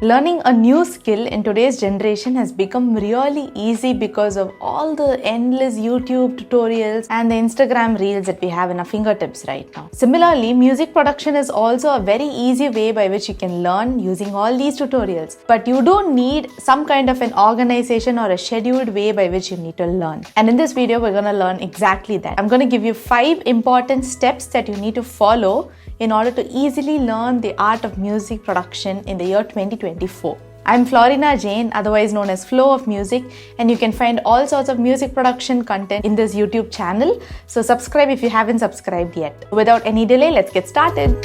Learning a new skill in today's generation has become really easy because of all the endless YouTube tutorials and the Instagram reels that we have in our fingertips right now. Similarly, music production is also a very easy way by which you can learn using all these tutorials. But you don't need some kind of an organization or a scheduled way by which you need to learn. And in this video, we're going to learn exactly that. I'm going to give you 5 important steps that you need to follow in order to easily learn the art of music production in the year 2024. I'm Florina Jain, otherwise known as Flow of Music, and you can find all sorts of music production content in this YouTube channel. So subscribe if you haven't subscribed yet. Without any delay, let's get started.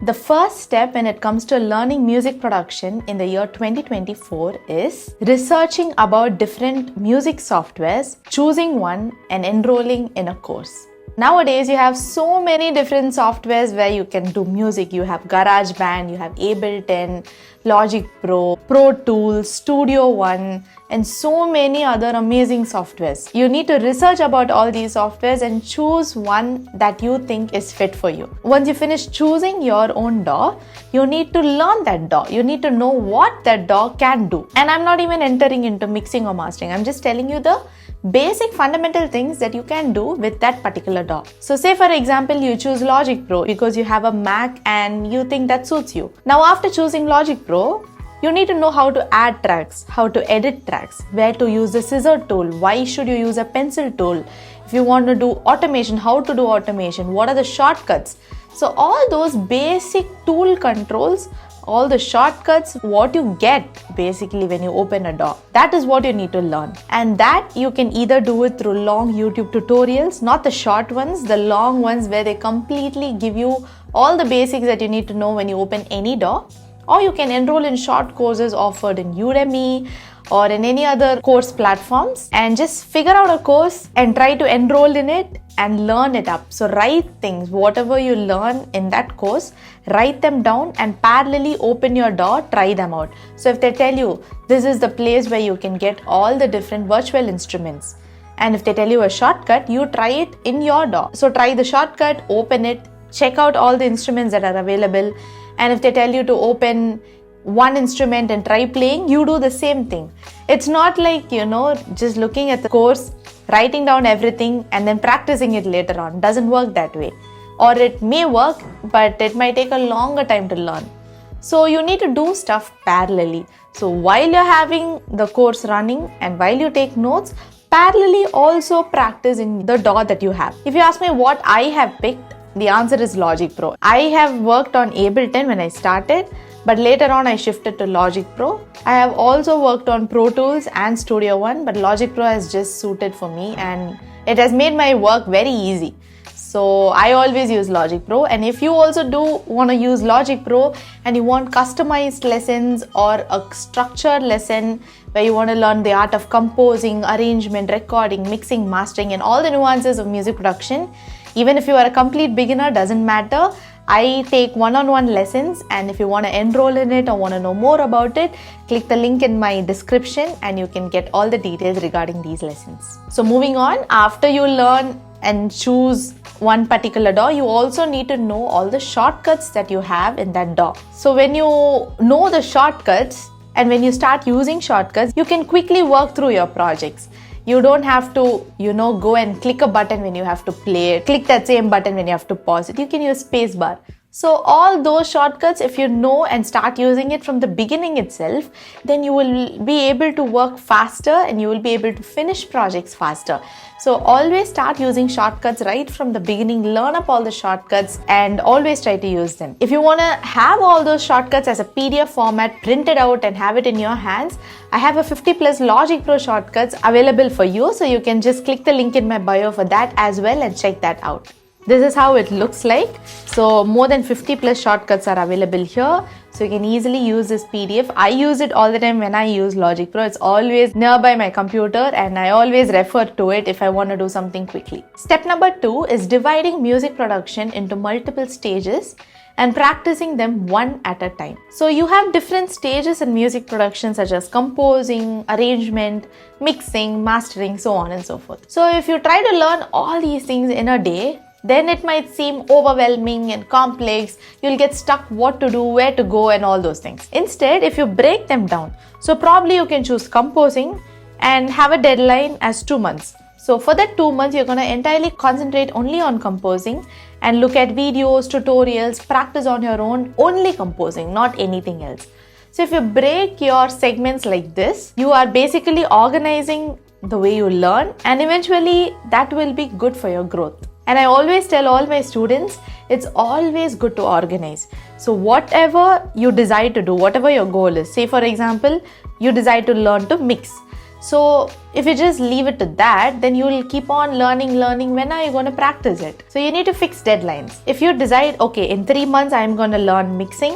The first step when it comes to learning music production in the year 2024 is researching about different music softwares, choosing one, and enrolling in a course. Nowadays, you have so many different softwares where you can do music. You have GarageBand, you have Ableton, Logic Pro, Pro Tools, Studio One, and so many other amazing softwares. You need to research about all these softwares and choose one that you think is fit for you. Once you finish choosing your own DAW, you need to learn that DAW. You need to know what that DAW can do. And I'm not even entering into mixing or mastering. I'm just telling you the basic fundamental things that you can do with that particular DAW. So say for example, you choose Logic Pro because you have a Mac and you think that suits you. Now after choosing Logic Pro, you need to know how to add tracks, how to edit tracks, where to use the scissor tool, why should you use a pencil tool, if you want to do automation, how to do automation, what are the shortcuts. So all those basic tool controls, all the shortcuts, what you get basically when you open a DAW. That is what you need to learn. And that you can either do it through long YouTube tutorials, not the short ones, the long ones where they completely give you all the basics that you need to know when you open any DAW. Or you can enroll in short courses offered in Udemy or in any other course platforms and just figure out a course and try to enroll in it and learn it up. So write things, whatever you learn in that course, write them down and parallelly open your DAW, try them out. So if they tell you this is the place where you can get all the different virtual instruments, and if they tell you a shortcut, you try it in your DAW. So try the shortcut, open it, check out all the instruments that are available, and if they tell you to open one instrument and try playing, you do the same thing. It's not like, just looking at the course, writing down everything and then practicing it later on. Doesn't work that way. Or it may work, but it might take a longer time to learn. So you need to do stuff parallelly. So while you're having the course running and while you take notes, parallelly also practice in the DAW that you have. If you ask me what I have picked, the answer is Logic Pro. I have worked on Ableton when I started, but later on I shifted to Logic Pro. I have also worked on Pro Tools and Studio One, but Logic Pro has just suited for me and it has made my work very easy. So I always use Logic Pro, and if you also do want to use Logic Pro and you want customized lessons or a structured lesson where you want to learn the art of composing, arrangement, recording, mixing, mastering and all the nuances of music production, even if you are a complete beginner, doesn't matter. I take one-on-one lessons, and if you want to enroll in it or want to know more about it, click the link in my description and you can get all the details regarding these lessons. So moving on, after you learn and choose one particular DAW, you also need to know all the shortcuts that you have in that DAW. So when you know the shortcuts and when you start using shortcuts, you can quickly work through your projects. You don't have to, go and click a button when you have to play it, click that same button when you have to pause it. You can use spacebar. So all those shortcuts, if you know and start using it from the beginning itself, then you will be able to work faster and you will be able to finish projects faster. So always start using shortcuts right from the beginning, learn up all the shortcuts and always try to use them. If you want to have all those shortcuts as a PDF format, print it out and have it in your hands, I have a 50 plus Logic Pro shortcuts available for you. So you can just click the link in my bio for that as well and check that out. This is how it looks like. So more than 50 plus shortcuts are available here. So you can easily use this PDF. I use it all the time when I use Logic Pro. It's always nearby my computer and I always refer to it if I want to do something quickly. Step number 2 is dividing music production into multiple stages and practicing them one at a time. So you have different stages in music production such as composing, arrangement, mixing, mastering, so on and so forth. So if you try to learn all these things in a day, then it might seem overwhelming and complex. You'll get stuck what to do, where to go, and all those things. Instead, if you break them down, so probably you can choose composing and have a deadline as 2 months. So for that 2 months, you're going to entirely concentrate only on composing and look at videos, tutorials, practice on your own, only composing, not anything else. So if you break your segments like this, you are basically organizing the way you learn, and eventually that will be good for your growth. And I always tell all my students, it's always good to organize. So whatever you decide to do, whatever your goal is, say for example, you decide to learn to mix. So if you just leave it to that, then you will keep on learning. When are you going to practice it? So you need to fix deadlines. If you decide, okay, in 3 months, I'm going to learn mixing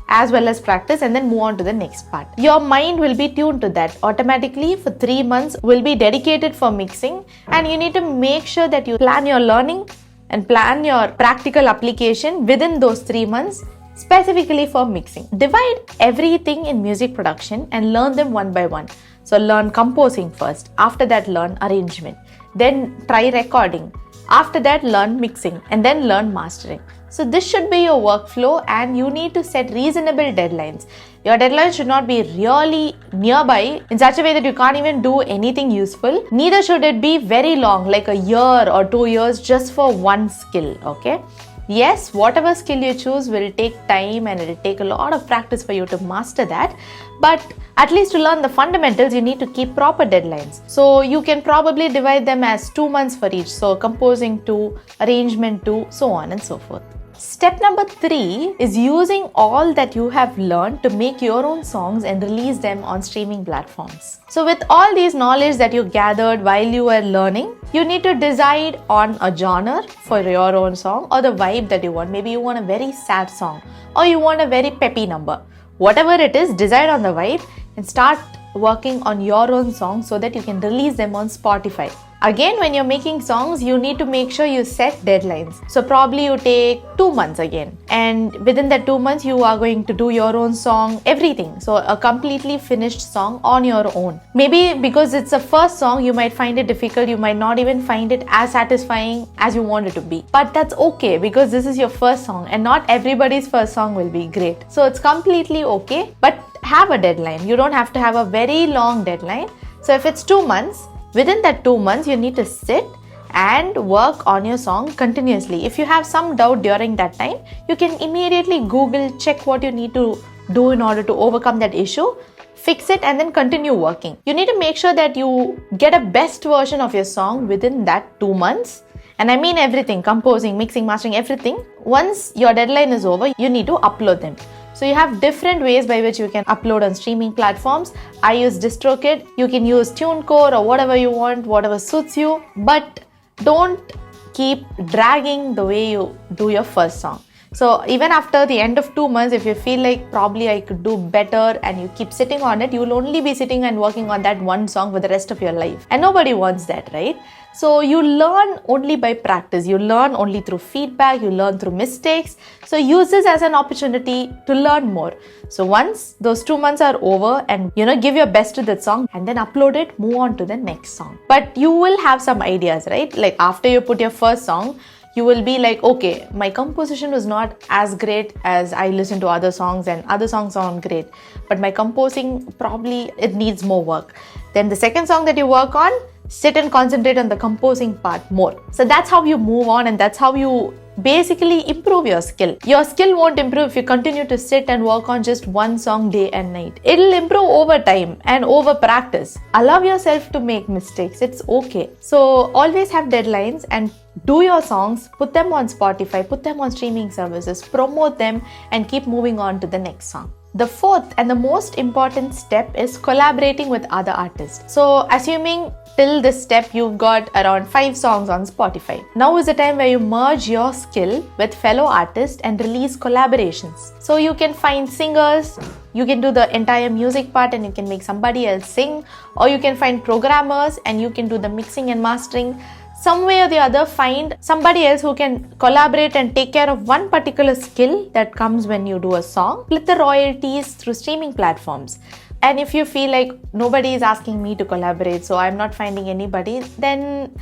as well as practice and then move on to the next part. Your mind will be tuned to that. Automatically for 3 months will be dedicated for mixing, and you need to make sure that you plan your learning and plan your practical application within those 3 months specifically for mixing. Divide everything in music production and learn them one by one. So learn composing first, after that learn arrangement, then try recording, after that learn mixing, and then learn mastering. So this should be your workflow, and you need to set reasonable deadlines. Your deadlines should not be really nearby in such a way that you can't even do anything useful. Neither should it be very long, like a year or 2 years just for one skill, okay? Yes, whatever skill you choose will take time and it will take a lot of practice for you to master that. But at least to learn the fundamentals, you need to keep proper deadlines. So you can probably divide them as 2 months for each. So composing 2, arrangement 2, so on and so forth. Step number 3 is using all that you have learned to make your own songs and release them on streaming platforms. So with all these knowledge that you gathered while you were learning, you need to decide on a genre for your own song or the vibe that you want. Maybe you want a very sad song or you want a very peppy number. Whatever it is, decide on the vibe and start working on your own songs so that you can release them on Spotify. Again, when you're making songs, you need to make sure you set deadlines. So probably you take 2 months again. And within that 2 months, you are going to do your own song, everything. So a completely finished song on your own. Maybe because it's a first song, you might find it difficult. You might not even find it as satisfying as you want it to be. But that's okay because this is your first song and not everybody's first song will be great. So it's completely okay. But have a deadline. You don't have to have a very long deadline. So if it's 2 months, within that 2 months, you need to sit and work on your song continuously. If you have some doubt during that time, you can immediately Google, check what you need to do in order to overcome that issue, fix it, and then continue working. You need to make sure that you get a best version of your song within that 2 months. And I mean everything, composing, mixing, mastering, everything. Once your deadline is over, you need to upload them. So you have different ways by which you can upload on streaming platforms. I use DistroKid. You can use TuneCore or whatever you want, whatever suits you. But don't keep dragging the way you do your first song. So even after the end of 2 months, if you feel like probably I could do better and you keep sitting on it, you will only be sitting and working on that one song for the rest of your life. And nobody wants that, right? So you learn only by practice. You learn only through feedback. You learn through mistakes. So use this as an opportunity to learn more. So once those 2 months are over and give your best to that song and then upload it, move on to the next song. But you will have some ideas, right? Like after you put your first song, you will be like, okay, my composition was not as great as I listen to other songs and other songs sound great. But my composing, probably it needs more work. Then the second song that you work on, sit and concentrate on the composing part more. So that's how you move on and that's how you basically improve your skill. Your skill won't improve if you continue to sit and work on just one song day and night. It'll improve over time and over practice. Allow yourself to make mistakes. It's okay. So always have deadlines and do your songs, put them on Spotify, put them on streaming services, promote them and keep moving on to the next song. The fourth and the most important step is collaborating with other artists. So assuming till this step you've got around 5 songs on Spotify. Now is the time where you merge your skill with fellow artists and release collaborations. So you can find singers, you can do the entire music part and you can make somebody else sing, or you can find programmers and you can do the mixing and mastering. Some way or the other, find somebody else who can collaborate and take care of one particular skill that comes when you do a song. Split the royalties through streaming platforms. And if you feel like nobody is asking me to collaborate, so I'm not finding anybody, then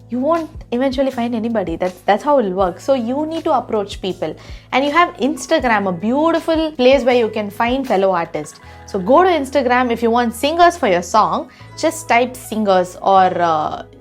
you won't eventually find anybody. That's how it will work. So you need to approach people. And you have Instagram, a beautiful place where you can find fellow artists. So go to Instagram. If you want singers for your song, just type singers or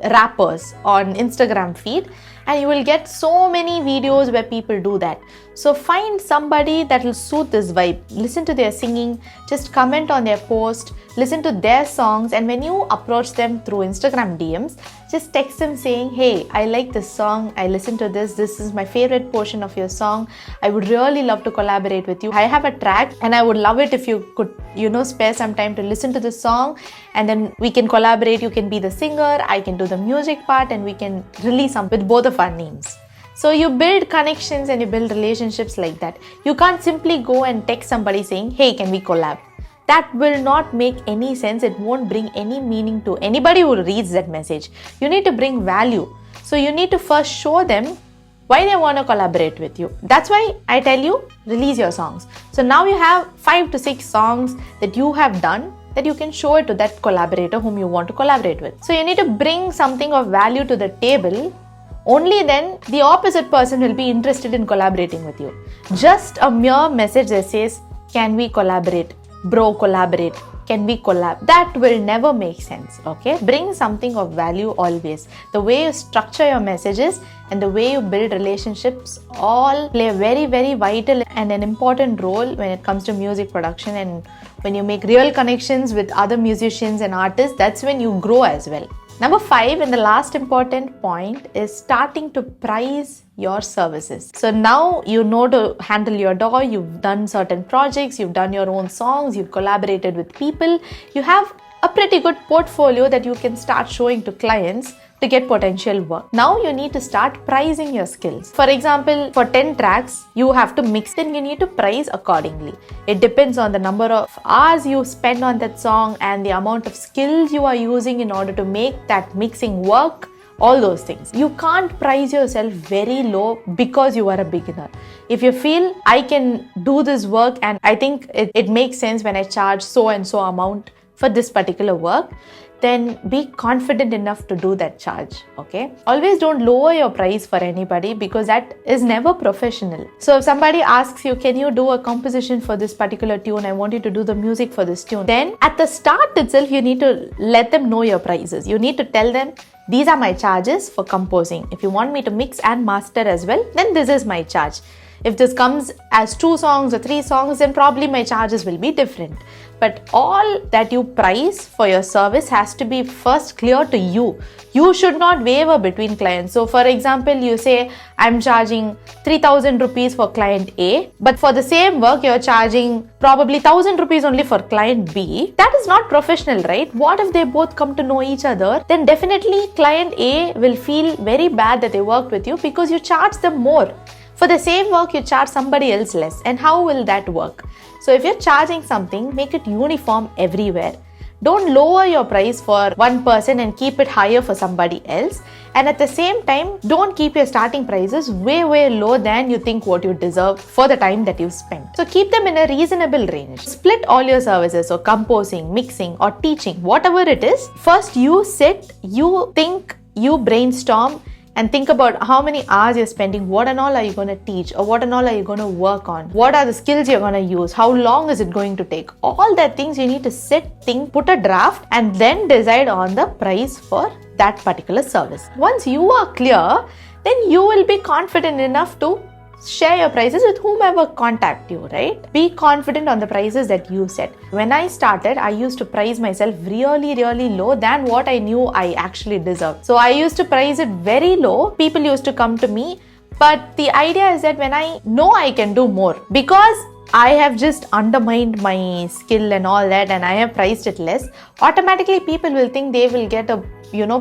rappers on Instagram feed, and you will get so many videos where people do that. So find somebody that will suit this vibe. Listen to their singing, just comment on their post, listen to their songs, and when you approach them through Instagram DMs, just text them saying, hey, I like this song, I listened to this is my favorite portion of your song, I would really love to collaborate with you. I have a track and I would love it if you could, spare some time to listen to the song, and then we can collaborate. You can be the singer, I can do the music part, and we can release something with both of our names. So you build connections and you build relationships like that. You can't simply go and text somebody saying, hey, can we collab? That will not make any sense. It won't bring any meaning to anybody who reads that message. You need to bring value. So you need to first show them why they want to collaborate with you. That's why I tell you, release your songs. So now you have 5 to 6 songs that you have done that you can show it to that collaborator whom you want to collaborate with. So you need to bring something of value to the table. Only then the opposite person will be interested in collaborating with you. Just a mere message that says, can we collaborate? Bro, collaborate. Can we collab? That will never make sense, okay? Bring something of value always. The way you structure your messages and the way you build relationships all play a very, very vital and an important role when it comes to music production. And when you make real connections with other musicians and artists, that's when you grow as well. Number 5, and the last important point, is starting to price your services. So now you know to handle your DAW, you've done certain projects, you've done your own songs, you've collaborated with people, you have a pretty good portfolio that you can start showing to clients to get potential work. Now you need to start pricing your skills. For example, for 10 tracks, you have to mix, then you need to price accordingly. It depends on the number of hours you spend on that song and the amount of skills you are using in order to make that mixing work, all those things. You can't price yourself very low because you are a beginner. If you feel, I can do this work and I think it makes sense when I charge so and so amount for this particular work, then be confident enough to do that charge, okay? Always don't lower your price for anybody because that is never professional. So if somebody asks you, can you do a composition for this particular tune? I want you to do the music for this tune. Then at the start itself, you need to let them know your prices. You need to tell them, these are my charges for composing. If you want me to mix and master as well, then this is my charge. If this comes as 2 songs or 3 songs, then probably my charges will be different. But all that you price for your service has to be first clear to you. You should not waver between clients. So for example, you say, I'm charging 3,000 rupees for client A, but for the same work, you're charging probably 1,000 rupees only for client B. That is not professional, right? What if they both come to know each other? Then definitely client A will feel very bad that they worked with you because you charge them more. For the same work, you charge somebody else less. And how will that work? So if you're charging something, make it uniform everywhere. Don't lower your price for one person and keep it higher for somebody else. And at the same time, don't keep your starting prices way, way low than you think what you deserve for the time that you've spent. So keep them in a reasonable range. Split all your services, so composing, mixing, or teaching, whatever it is. First, you sit, you think, you brainstorm, and think about how many hours you're spending, what and all are you going to teach, or what and all are you going to work on, what are the skills you're going to use, how long is it going to take. All that things you need to sit, think, put a draft, and then decide on the price for that particular service. Once you are clear, then you will be confident enough to share your prices with whomever contact you, right? Be confident on the prices that you set. When I started, I used to price myself really, really low than what I knew I actually deserved. So I used to price it very low. People used to come to me. But the idea is that when I know I can do more, because I have just undermined my skill and all that, and I have priced it less, automatically people will think they will get a,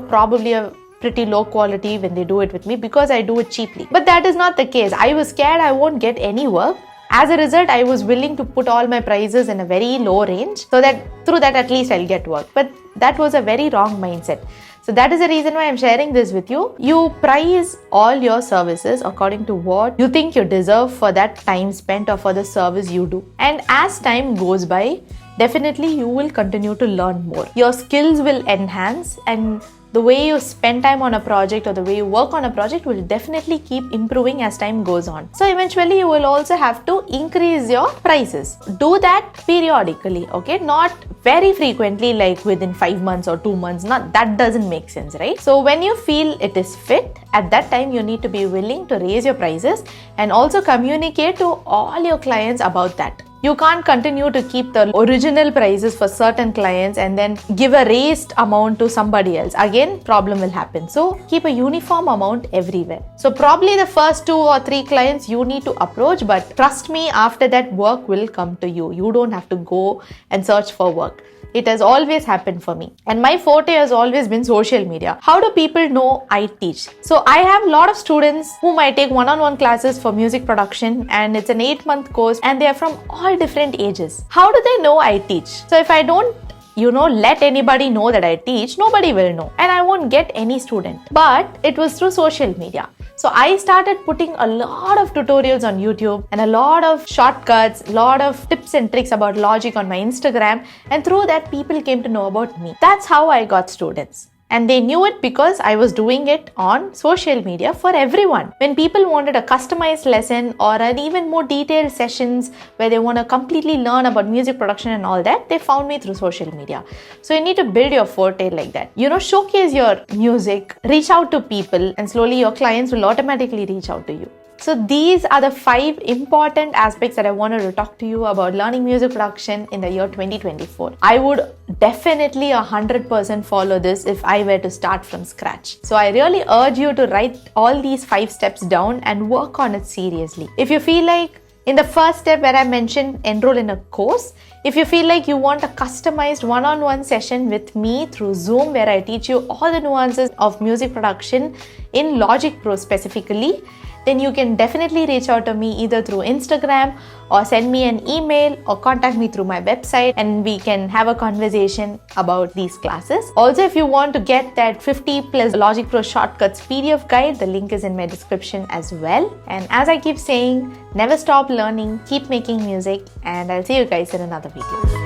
probably a pretty low quality when they do it with me because I do it cheaply. But that is not the case. I was scared I won't get any work. As a result, I was willing to put all my prices in a very low range so that through that at least I'll get work. But that was a very wrong mindset. So that is the reason why I'm sharing this with you. You price all your services according to what you think you deserve for that time spent or for the service you do. And as time goes by, definitely you will continue to learn more. Your skills will enhance and the way you spend time on a project or the way you work on a project will definitely keep improving as time goes on. So eventually you will also have to increase your prices. Do that periodically, okay? Not very frequently, like within 5 months or 2 months. Not that doesn't make sense, right? So when you feel it is fit, at that time you need to be willing to raise your prices and also communicate to all your clients about that. You can't continue to keep the original prices for certain clients and then give a raised amount to somebody else. Again, problem will happen. So keep a uniform amount everywhere. So probably the first 2 or 3 clients you need to approach, but trust me, after that work will come to you. You don't have to go and search for work. It has always happened for me. And my forte has always been social media. How do people know I teach? So I have a lot of students whom I take one-on-one classes for music production, and it's an 8-month course and they are from all different ages. How do they know I teach? So if I don't let anybody know that I teach, nobody will know and I won't get any student. But it was through social media. So I started putting a lot of tutorials on YouTube and a lot of shortcuts, a lot of tips and tricks about Logic on my Instagram, and through that people came to know about me. That's how I got students. And they knew it because I was doing it on social media for everyone. When people wanted a customized lesson or an even more detailed sessions where they want to completely learn about music production and all that, they found me through social media. So you need to build your forte like that. Showcase your music, reach out to people, and slowly your clients will automatically reach out to you. So these are the 5 important aspects that I wanted to talk to you about learning music production in the year 2024. I would definitely 100% follow this if I were to start from scratch. So I really urge you to write all these 5 steps down and work on it seriously. If you feel like in the first step where I mentioned enroll in a course, if you feel like you want a customized one-on-one session with me through Zoom where I teach you all the nuances of music production in Logic Pro specifically, then you can definitely reach out to me either through Instagram or send me an email or contact me through my website and we can have a conversation about these classes. Also, if you want to get that 50 plus Logic Pro Shortcuts PDF guide, the link is in my description as well. And as I keep saying, never stop learning, keep making music, and I'll see you guys in another video.